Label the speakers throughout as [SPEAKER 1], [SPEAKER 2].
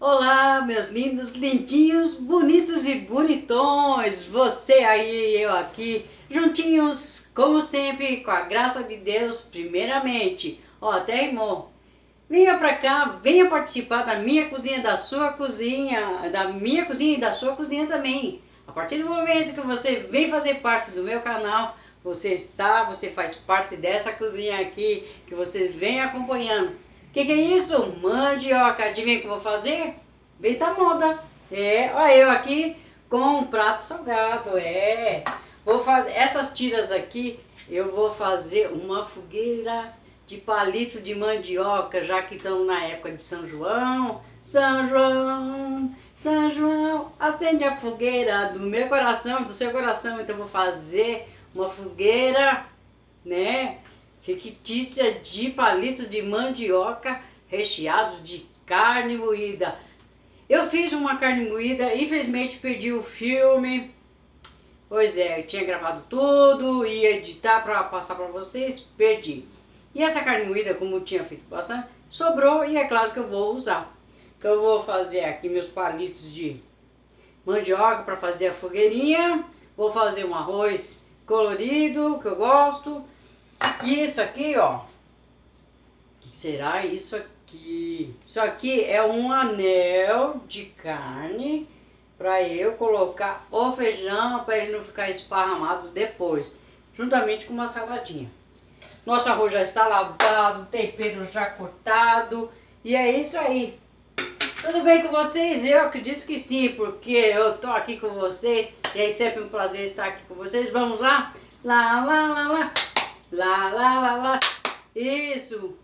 [SPEAKER 1] Olá, meus lindos, lindinhos, bonitos e bonitões. Você aí, eu aqui, juntinhos, como sempre, com a graça de Deus, primeiramente. Ó, até rimou. Venha pra cá, venha participar da minha cozinha, da sua cozinha, da minha cozinha e da sua cozinha também. A partir do momento que você vem fazer parte do meu canal, você faz parte dessa cozinha aqui, que você vem acompanhando. Que é isso? Mandioca. Adivinha o que eu vou fazer? Veio da moda. Olha eu aqui com um prato salgado. Vou fazer essas tiras aqui, eu vou fazer uma fogueira de palito de mandioca, já que estamos na época de São João. São João, São João, acende a fogueira do meu coração, do seu coração. Então vou fazer uma fogueira, né, fictícia de palito de mandioca recheado de carne moída. Eu fiz uma carne moída, infelizmente perdi o filme. Pois é, eu tinha gravado tudo, ia editar para passar para vocês, perdi. E essa carne moída, como eu tinha feito bastante, sobrou e é claro que eu vou usar. Então eu vou fazer aqui meus palitos de mandioca para fazer a fogueirinha. Vou fazer um arroz colorido, que eu gosto. E isso aqui, ó, o que será isso aqui? Isso aqui é um anel de carne para eu colocar o feijão, para ele não ficar esparramado depois, juntamente com uma saladinha. Nosso arroz já está lavado, tempero já cortado, e é isso aí. Tudo bem com vocês? Eu acredito que sim, porque eu tô aqui com vocês, e é sempre um prazer estar aqui com vocês. Vamos lá? Lá, lá, lá, lá. Lá, lá, lá, lá. Isso.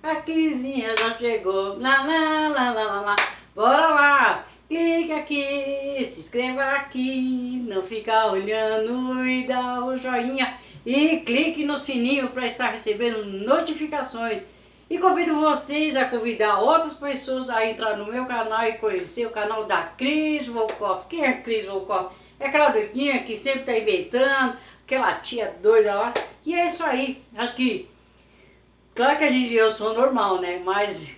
[SPEAKER 1] A Crisinha já chegou. Lá, lá, lá, lá, lá, lá. Bora lá. Clica aqui, se inscreva aqui. Não fica olhando e dá o joinha. E clique no sininho para estar recebendo notificações. E convido vocês a convidar outras pessoas a entrar no meu canal e conhecer o canal da Cris Volkoff. Quem é Cris Volkoff? É aquela doidinha que sempre está inventando, aquela tia doida lá. E é isso aí. Acho que, claro que eu sou normal, né? Mas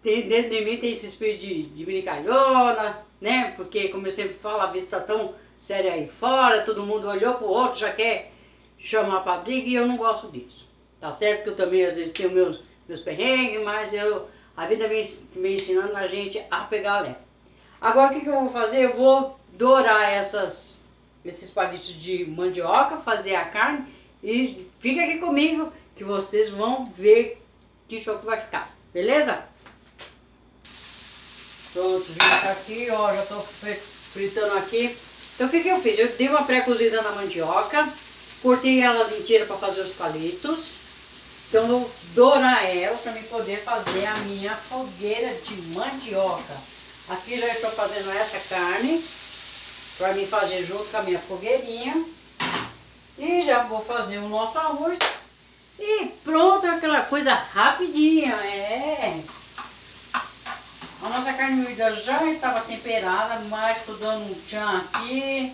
[SPEAKER 1] dentro de mim tem esse espírito de brincalhona, né? Porque, como eu sempre falo, a vida tá tão séria aí fora, todo mundo olhou pro outro, já quer chamar pra briga, e eu não gosto disso. Tá certo que eu também às vezes tenho meus perrengues, mas a vida vem ensinando a gente a pegar leve. Agora o que eu vou fazer? Eu vou dourar esses palitos de mandioca, fazer a carne, e fica aqui comigo que vocês vão ver que show que vai ficar, beleza? Pronto, já tá aqui, ó, já tô fritando aqui. Então o que eu fiz? Eu dei uma pré-cozida na mandioca, cortei elas inteiras para fazer os palitos. Então eu vou dourar elas para mim poder fazer a minha fogueira de mandioca. Aqui já estou fazendo essa carne para mim fazer junto com a minha fogueirinha. E já vou fazer o nosso arroz. E pronto, aquela coisa rapidinha, A nossa carne moída já estava temperada, mas estou dando um tchan aqui,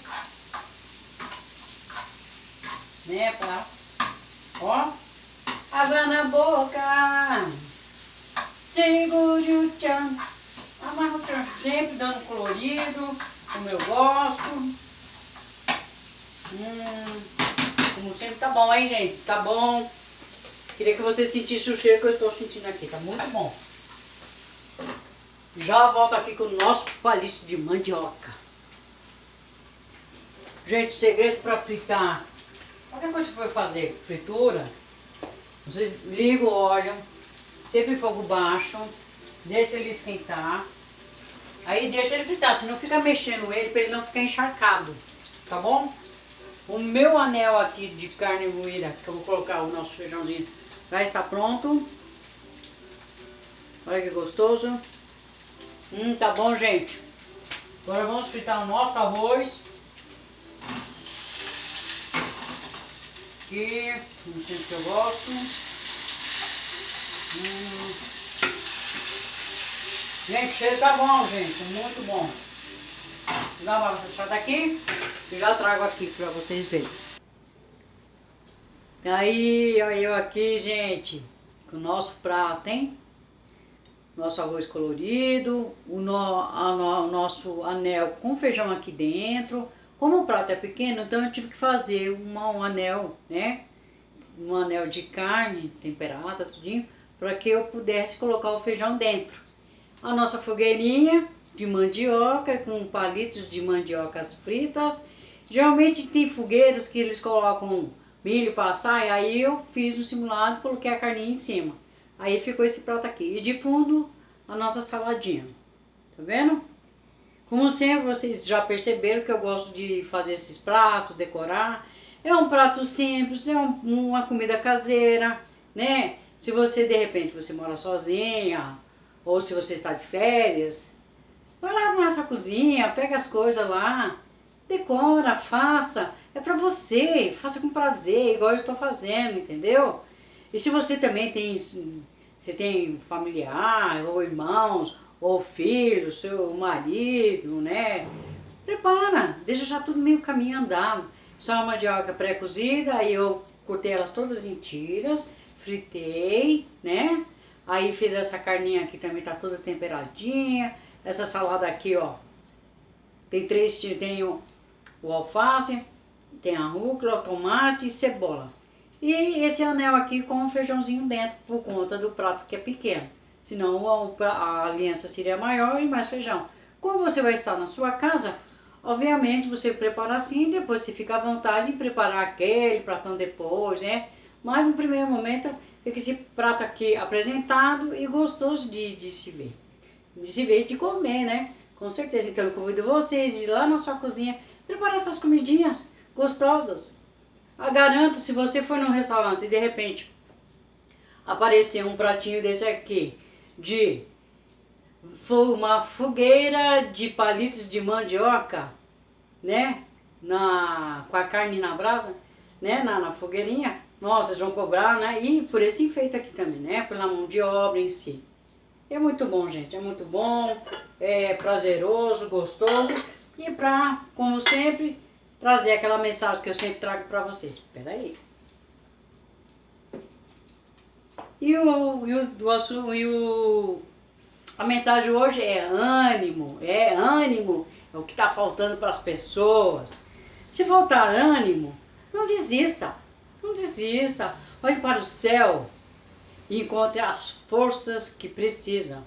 [SPEAKER 1] né, ó, água na boca, segure o tchan, amarra o tchan, sempre dando colorido, como eu gosto. Como sempre tá bom, hein, gente? Tá bom. Queria que você sentisse o cheiro que eu estou sentindo aqui, tá muito bom. Já volto aqui com o nosso palito de mandioca. Gente, segredo para fritar. Qualquer coisa que for fazer fritura, vocês ligam o óleo, sempre em fogo baixo, deixa ele esquentar. Aí deixa ele fritar, senão fica mexendo ele para ele não ficar encharcado, tá bom? O meu anel aqui de carne moída, que eu vou colocar o nosso feijãozinho, já está pronto. Olha que gostoso. Tá bom, gente. Agora vamos fritar o nosso arroz. Aqui, não sei se eu gosto. Gente, o cheiro tá bom, gente, muito bom. Vou dar uma fechada aqui e já trago aqui pra vocês verem. Aí, olha eu aqui, gente, com o nosso prato, hein? nosso arroz colorido, o nosso anel com feijão aqui dentro. Como o prato é pequeno, então eu tive que fazer um anel, né? Um anel de carne temperada, tudinho, para que eu pudesse colocar o feijão dentro. A nossa fogueirinha de mandioca com palitos de mandiocas fritas. Geralmente tem fogueiras que eles colocam milho para assar, e aí eu fiz no simulado e coloquei a carninha em cima. Aí ficou esse prato aqui. E de fundo, a nossa saladinha. Tá vendo? Como sempre, vocês já perceberam que eu gosto de fazer esses pratos, decorar. É um prato simples, é uma comida caseira, né? Se você, de repente, você mora sozinha, ou se você está de férias, vai lá na sua cozinha, pega as coisas lá, decora, faça. É pra você, faça com prazer, igual eu estou fazendo, entendeu? E se você também tem familiar, ou irmãos, ou filhos, seu marido, né? Prepara, deixa já tudo meio caminho andado. Só uma mandioca pré-cozida, aí eu cortei elas todas em tiras, fritei, né? Aí fiz essa carninha aqui também, tá toda temperadinha. Essa salada aqui, ó, tem o alface, tem a rúcula, o tomate e cebola. E esse anel aqui com um feijãozinho dentro, por conta do prato que é pequeno. Senão a aliança seria maior e mais feijão. Como você vai estar na sua casa, obviamente você prepara assim, depois você fica à vontade em preparar aquele pratão depois, né? Mas no primeiro momento fica esse prato aqui apresentado e gostoso de se ver. De se ver e de comer, né? Com certeza. Então eu convido vocês a ir lá na sua cozinha preparar essas comidinhas gostosas. Eu garanto, se você for num restaurante e de repente aparecer um pratinho desse aqui, de uma fogueira de palitos de mandioca, né? Com a carne na brasa, né? Na fogueirinha, nossa, vocês vão cobrar, né? E por esse enfeite aqui também, né? Pela mão de obra em si. É muito bom, gente, é muito bom, é prazeroso, gostoso e pra, como sempre, trazer aquela mensagem que eu sempre trago pra vocês. Espera aí. A mensagem hoje é ânimo, é o que está faltando para as pessoas. Se faltar ânimo, não desista, não desista. Olhe para o céu e encontre as forças que precisa.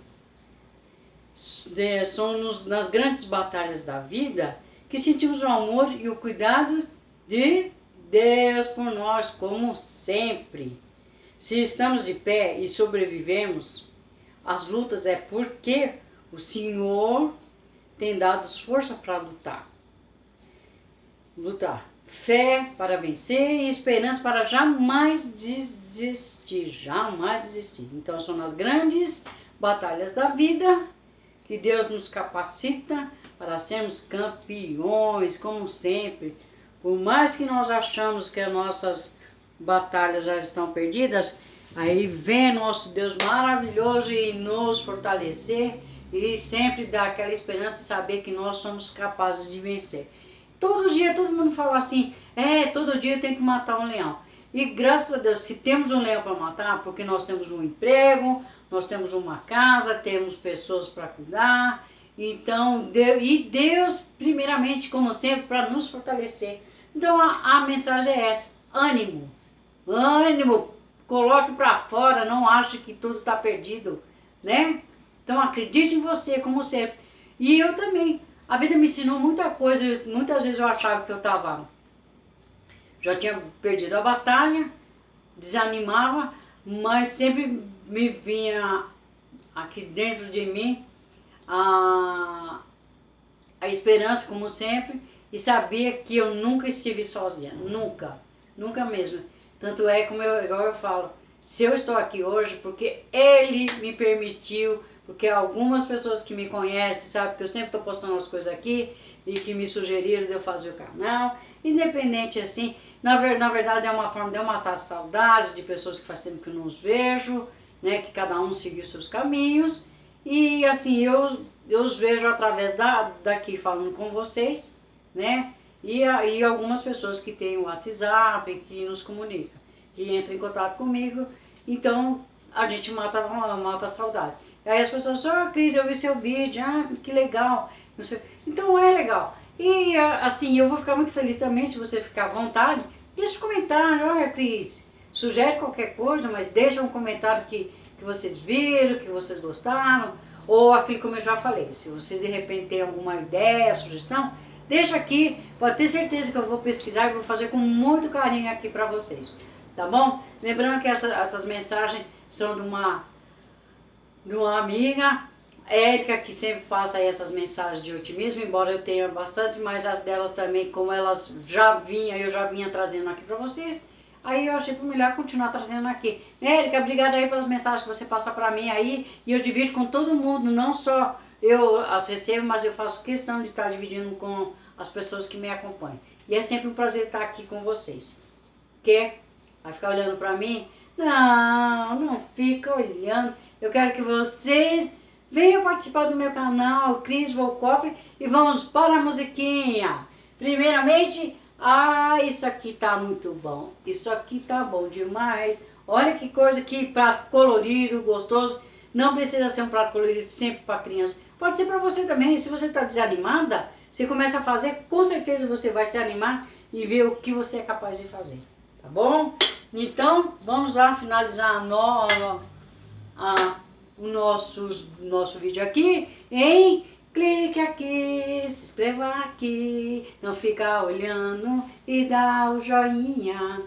[SPEAKER 1] São nas grandes batalhas da vida que sentimos o amor e o cuidado de Deus por nós, como sempre. Se estamos de pé e sobrevivemos, as lutas é porque o Senhor tem dado força para lutar. Fé para vencer e esperança para jamais desistir, jamais desistir. Então são nas grandes batalhas da vida que Deus nos capacita para sermos campeões, como sempre. Por mais que nós achamos que as nossas batalhas já estão perdidas, aí vem nosso Deus maravilhoso e nos fortalecer e sempre dar aquela esperança e saber que nós somos capazes de vencer. Todo dia todo mundo fala assim, todo dia tem que matar um leão. E graças a Deus, se temos um leão para matar, porque nós temos um emprego, nós temos uma casa, temos pessoas para cuidar. Então, Deus, primeiramente, como sempre, para nos fortalecer. Então, a mensagem é essa, ânimo, ânimo, coloque para fora, não ache que tudo está perdido, né? Então, acredite em você, como sempre. E eu também. A vida me ensinou muita coisa, muitas vezes eu achava que eu já tinha perdido a batalha, desanimava, mas sempre me vinha aqui dentro de mim a esperança, como sempre, e sabia que eu nunca estive sozinha, nunca mesmo. Tanto é como igual eu falo, se eu estou aqui hoje, porque Ele me permitiu, porque algumas pessoas que me conhecem sabem que eu sempre estou postando as coisas aqui e que me sugeriram de eu fazer o canal, independente assim, na verdade é uma forma de eu matar a saudade de pessoas que faz tempo que eu não os vejo, né, que cada um seguiu seus caminhos, e assim, eu os vejo através daqui falando com vocês, né, e algumas pessoas que têm o WhatsApp, que nos comunicam, que entram em contato comigo, então a gente mata a saudade. Aí as pessoas, Cris, eu vi seu vídeo, que legal. Não sei. Então é legal. E assim, eu vou ficar muito feliz também se você ficar à vontade. Deixa um comentário, olha Cris, sugere qualquer coisa, mas deixa um comentário que vocês viram, que vocês gostaram. Ou aquilo como eu já falei, se vocês de repente têm alguma ideia, sugestão, deixa aqui, pode ter certeza que eu vou pesquisar e vou fazer com muito carinho aqui para vocês, tá bom? Lembrando que essas mensagens são de uma amiga, Érica, que sempre passa aí essas mensagens de otimismo, embora eu tenha bastante, mas as delas também, como elas eu já vinha trazendo aqui para vocês, aí eu achei por melhor continuar trazendo aqui. Érica, obrigada aí pelas mensagens que você passa para mim aí, e eu divido com todo mundo, não só eu as recebo, mas eu faço questão de estar dividindo com as pessoas que me acompanham. E é sempre um prazer estar aqui com vocês. Quer? Vai ficar olhando para mim? Não, não fica olhando. Eu quero que vocês venham participar do meu canal, Cris Volkoff, e vamos para a musiquinha. Primeiramente, isso aqui tá muito bom. Isso aqui tá bom demais. Olha que coisa, que prato colorido, gostoso. Não precisa ser um prato colorido sempre para criança. Pode ser para você também. Se você está desanimada, você começa a fazer, com certeza você vai se animar e ver o que você é capaz de fazer. Tá bom? Então, vamos lá finalizar o nosso vídeo aqui, hein? Clique aqui, se inscreva aqui, não fica olhando e dá o joinha,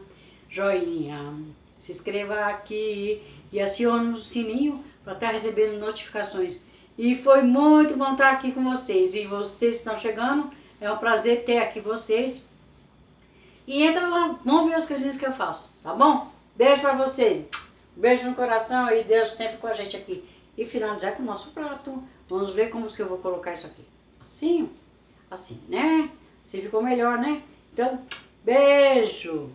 [SPEAKER 1] joinha. Se inscreva aqui e acione o sininho para estar recebendo notificações. E foi muito bom estar aqui com vocês. E vocês estão chegando, é um prazer ter aqui vocês. E entra lá, vamos ver as coisinhas que eu faço, tá bom? Beijo pra vocês. Beijo no coração e Deus sempre com a gente aqui. E finalizar com o nosso prato. Vamos ver como que eu vou colocar isso aqui. Assim, assim, né? Se ficou melhor, né? Então, beijo!